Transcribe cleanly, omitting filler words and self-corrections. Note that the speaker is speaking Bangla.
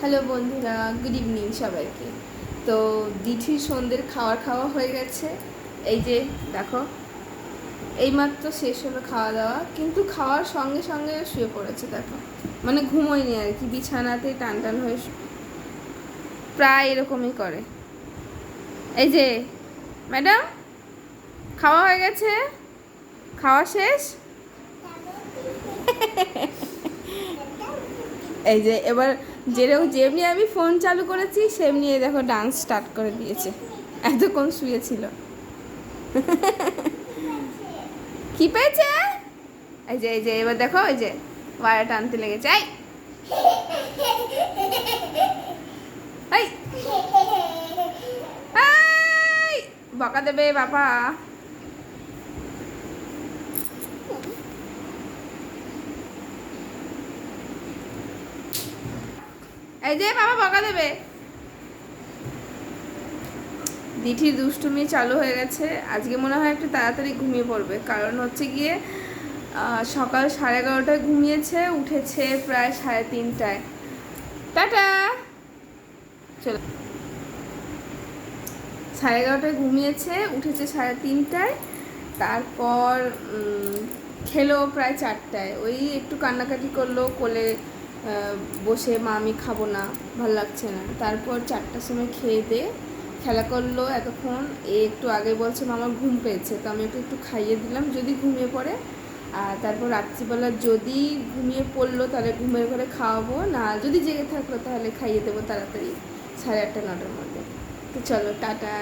হ্যালো বন্ধুরা, গুড ইভিনিং সবাইকে। তো দিঠির সন্ধ্যের খাওয়া হয়ে গেছে। এই যে দেখো, এইমাত্র শেষ হলো খাওয়া দাওয়া, কিন্তু খাওয়ার সঙ্গে সঙ্গে শুয়ে পড়েছে। দেখো, মানে ঘুমোয়নি আর কি, বিছানাতে টান টান হয়ে প্রায় এরকমই করে। এই যে ম্যাডাম, খাওয়া হয়ে গেছে, খাওয়া শেষ। এই যে এবার যেমনি আমি ফোন চালু করেছি সেমনি দেখো ডান্স স্টার্ট করে দিয়েছে। এতক্ষণ শুয়েছিল। কি পেয়েছে? এই যে এবার দেখো, এই যে ওয়ার টানতে লেগেছে। এই বকা দেবে বাবা। এই যে বাবা বকা দেবে। দিঠির দুষ্টুমি চালু হয়ে গেছে। আজকে মনে হয় একটু তাড়াতাড়ি ঘুমিয়ে পড়বে, কারণ হচ্ছে গিয়ে সকাল 11:30টায় ঘুমিয়েছে, উঠেছে প্রায় 3:30টায়। টাটা, চলো। 11:30টায় ঘুমিয়েছে, উঠেছে 3:30টায়। তারপর খেলো প্রায় 4টায়। ওই একটু কান্নাকাটি করলো, কোলে বসে মা আমি খাবো না, ভালো লাগছে না। তারপর 4টার সময় খেয়ে দিয়ে খেলা করলো এতক্ষণ। একটু আগে বলছে আমার ঘুম পেয়েছে, তো আমি একটু খাইয়ে দিলাম যদি ঘুমিয়ে পড়ে। আর তারপর রাত্রিবেলা যদি ঘুমিয়ে পড়লো তাহলে ঘুমের ঘরে খাওয়াবো, না যদি জেগে থাকলো তাহলে খাইয়ে দেবো তাড়াতাড়ি 8:30 9টার মধ্যে। তো চলো, টাটা।